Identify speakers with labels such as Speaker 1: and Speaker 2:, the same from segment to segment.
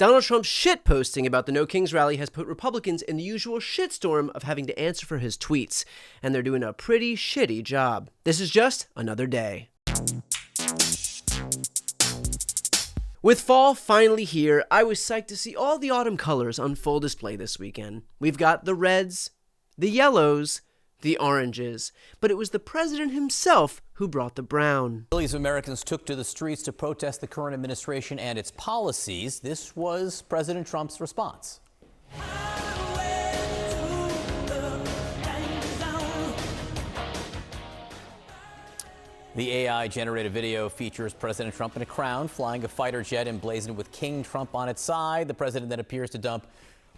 Speaker 1: Donald Trump's shitposting about the No Kings rally has put Republicans in the usual shitstorm of having to answer for his tweets, and they're doing a pretty shitty job. This is just another day. With fall finally here, I was psyched to see all the autumn colors on full display this weekend. We've got the reds, the yellows, the oranges, but it was the president himself who brought the brown.
Speaker 2: Millions of Americans took to the streets to protest the current administration and its policies. This was President Trump's response. The AI-generated video features President Trump in a crown, flying a fighter jet emblazoned with King Trump on its side. The president then appears to dump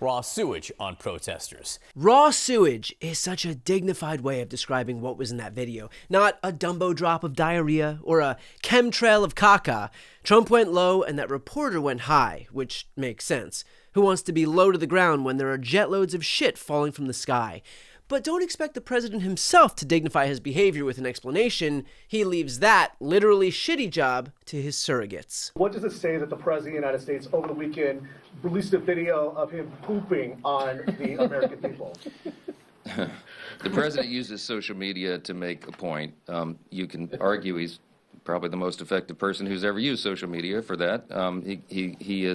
Speaker 2: raw sewage on protesters.
Speaker 1: Raw sewage is such a dignified way of describing what was in that video. Not a Dumbo drop of diarrhea or a chemtrail of caca. Trump went low and that reporter went high, which makes sense. Who wants to be low to the ground when there are jet loads of shit falling from the sky? But don't expect the president himself to dignify his behavior with an explanation. He leaves that literally shitty job to his surrogates.
Speaker 3: What does it say that the president of the United States over the weekend released a video of him pooping on the American people?
Speaker 4: The president uses social media to make a point. You can argue he's probably the most effective person who's ever used social media for that. He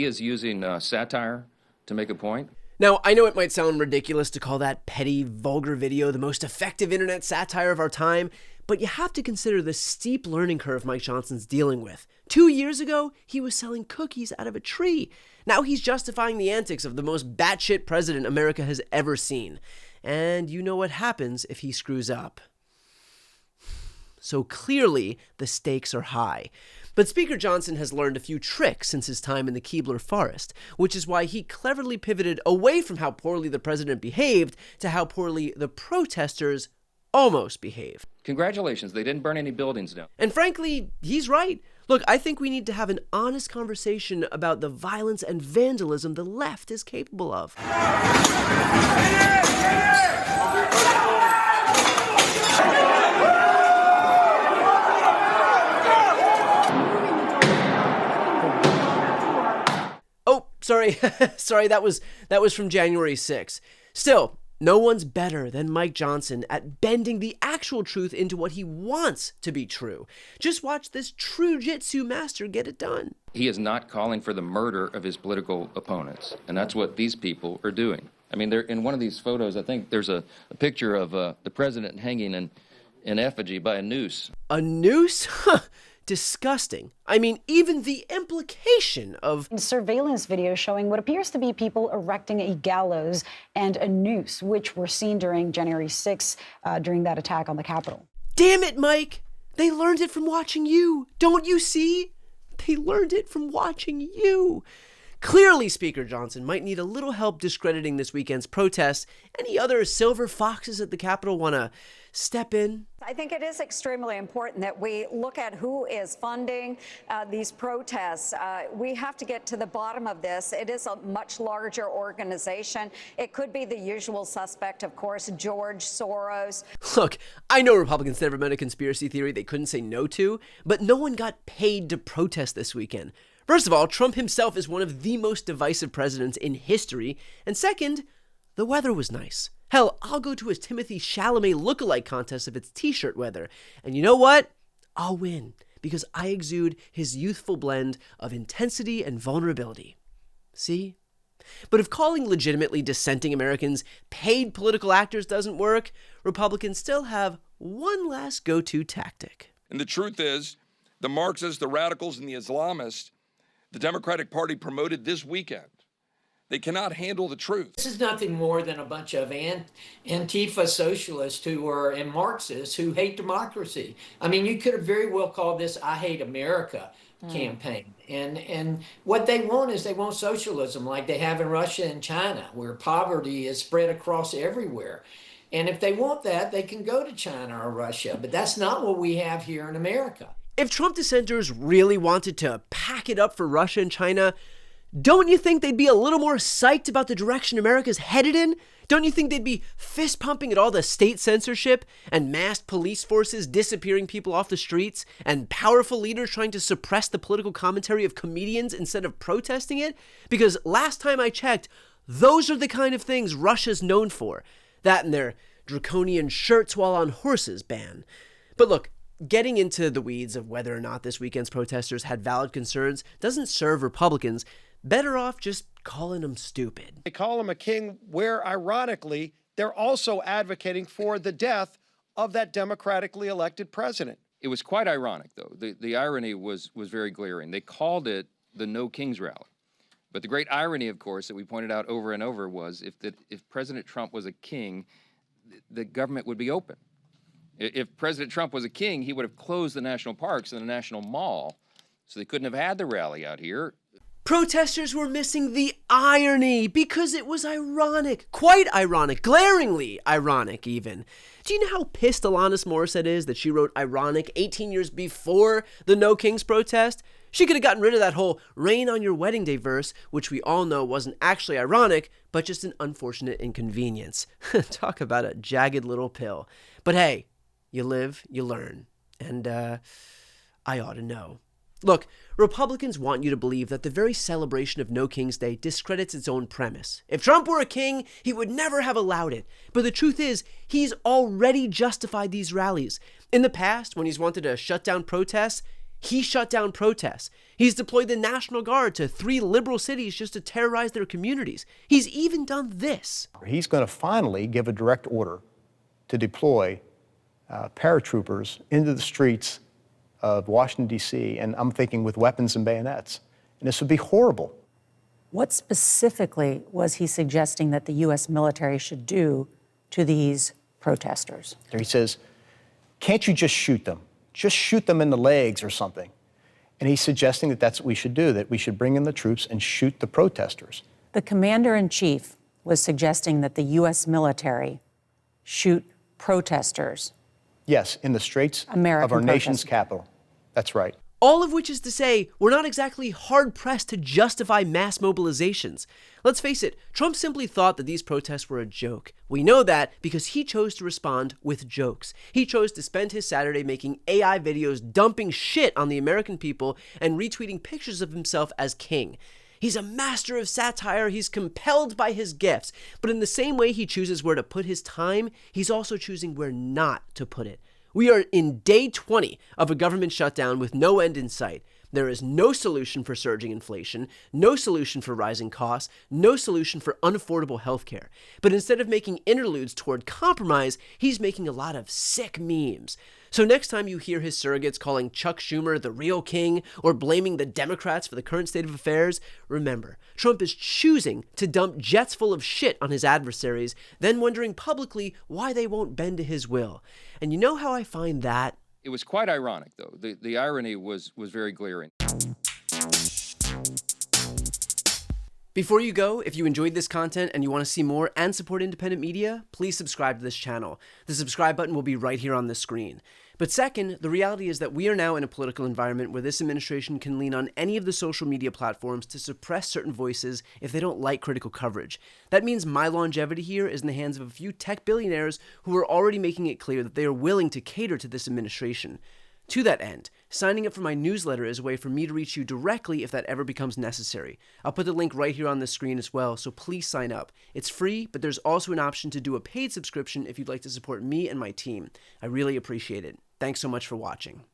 Speaker 4: is using satire to make a point.
Speaker 1: Now, I know it might sound ridiculous to call that petty, vulgar video the most effective internet satire of our time, but you have to consider the steep learning curve Mike Johnson's dealing with. 2 years ago, he was selling cookies out of a tree. Now he's justifying the antics of the most batshit president America has ever seen. And you know what happens if he screws up. So clearly, the stakes are high. But Speaker Johnson has learned a few tricks since his time in the Keebler Forest, which is why he cleverly pivoted away from how poorly the president behaved to how poorly the protesters almost behaved.
Speaker 4: Congratulations, they didn't burn any buildings down.
Speaker 1: And frankly, he's right. Look, I think we need to have an honest conversation about the violence and vandalism the left is capable of. Sorry, that was from January 6th. Still, no one's better than Mike Johnson at bending the actual truth into what he wants to be true. Just watch this true jitsu master get it done.
Speaker 4: He is not calling for the murder of his political opponents, and that's what these people are doing. I mean, they're in one of these photos, I think there's a picture of the president hanging in effigy by a noose.
Speaker 1: A noose? Disgusting. I mean, even the implication of
Speaker 5: surveillance video showing what appears to be people erecting a gallows and a noose, which were seen during January 6th during that attack on the Capitol.
Speaker 1: Damn it, Mike! They learned it from watching you. Don't you see? They learned it from watching you. Clearly, Speaker Johnson might need a little help discrediting this weekend's protests. Any other silver foxes at the Capitol want to step in?
Speaker 6: I think it is extremely important that we look at who is funding these protests. We have to get to the bottom of this. It is a much larger organization. It could be the usual suspect, of course, George Soros.
Speaker 1: Look, I know Republicans never met a conspiracy theory they couldn't say no to, but no one got paid to protest this weekend. First of all, Trump himself is one of the most divisive presidents in history. And second, the weather was nice. Hell, I'll go to his Timothy Chalamet lookalike contest if it's t-shirt weather. And you know what? I'll win, because I exude his youthful blend of intensity and vulnerability. See? But if calling legitimately dissenting Americans paid political actors doesn't work, Republicans still have one last go-to tactic.
Speaker 7: And the truth is, the Marxists, the radicals, and the Islamists, the Democratic Party promoted this weekend. They cannot handle the truth.
Speaker 8: This is nothing more than a bunch of Antifa socialists and Marxists who hate democracy. I mean, you could have very well called this I Hate America campaign. And what they want is they want socialism like they have in Russia and China, where poverty is spread across everywhere. And if they want that, they can go to China or Russia. But that's not what we have here in America.
Speaker 1: If Trump dissenters really wanted to pack it up for Russia and China, Don't you think they'd be a little more psyched about the direction America's headed in? Don't you think they'd be fist pumping at all the state censorship and masked police forces disappearing people off the streets and powerful leaders trying to suppress the political commentary of comedians instead of protesting it? Because last time I checked, those are the kind of things Russia's known for. That and their draconian shirts while on horses ban. But look, getting into the weeds of whether or not this weekend's protesters had valid concerns doesn't serve Republicans. Better off just calling them stupid.
Speaker 9: They call him a king where, ironically, they're also advocating for the death of that democratically elected president.
Speaker 4: It was quite ironic, though. The irony was very glaring. They called it the No Kings Rally. But the great irony, of course, that we pointed out over and over was if President Trump was a king, the government would be open. If President Trump was a king, he would have closed the national parks and the National Mall, so they couldn't have had the rally out here.
Speaker 1: Protesters were missing the irony because it was ironic. Quite ironic. Glaringly ironic, even. Do you know how pissed Alanis Morissette is that she wrote Ironic 18 years before the No Kings protest? She could have gotten rid of that whole Rain on Your Wedding Day verse, which we all know wasn't actually ironic, but just an unfortunate inconvenience. Talk about a jagged little pill. But hey, you live, you learn. And I ought to know. Look, Republicans want you to believe that the very celebration of No King's Day discredits its own premise. If Trump were a king, he would never have allowed it. But the truth is, he's already justified these rallies. In the past, when he's wanted to shut down protests, he shut down protests. He's deployed the National Guard to 3 liberal cities just to terrorize their communities. He's even done this.
Speaker 10: He's going to finally give a direct order to deploy paratroopers into the streets of Washington, D.C., and I'm thinking with weapons and bayonets. And this would be horrible.
Speaker 11: What specifically was he suggesting that the U.S. military should do to these protesters?
Speaker 10: He says, can't you just shoot them? Just shoot them in the legs or something. And he's suggesting that that's what we should do, that we should bring in the troops and shoot the protesters.
Speaker 11: The commander-in-chief was suggesting that the U.S. military shoot protesters.
Speaker 10: Yes, in the streets of our nation's capital. That's right.
Speaker 1: All of which is to say, we're not exactly hard-pressed to justify mass mobilizations. Let's face it, Trump simply thought that these protests were a joke. We know that because he chose to respond with jokes. He chose to spend his Saturday making AI videos dumping shit on the American people and retweeting pictures of himself as king. He's a master of satire, he's compelled by his gifts, but in the same way he chooses where to put his time, he's also choosing where not to put it. We are in day 20 of a government shutdown with no end in sight. There is no solution for surging inflation, no solution for rising costs, no solution for unaffordable healthcare. But instead of making interludes toward compromise, he's making a lot of sick memes. So next time you hear his surrogates calling Chuck Schumer the real king or blaming the Democrats for the current state of affairs, remember, Trump is choosing to dump jets full of shit on his adversaries, then wondering publicly why they won't bend to his will. And you know how I find that?
Speaker 4: It was quite ironic, though. The irony was very glaring.
Speaker 1: Before you go, if you enjoyed this content and you want to see more and support independent media, please subscribe to this channel. The subscribe button will be right here on the screen. But second, the reality is that we are now in a political environment where this administration can lean on any of the social media platforms to suppress certain voices if they don't like critical coverage. That means my longevity here is in the hands of a few tech billionaires who are already making it clear that they are willing to cater to this administration. To that end, signing up for my newsletter is a way for me to reach you directly if that ever becomes necessary. I'll put the link right here on the screen as well, so please sign up. It's free, but there's also an option to do a paid subscription if you'd like to support me and my team. I really appreciate it. Thanks so much for watching.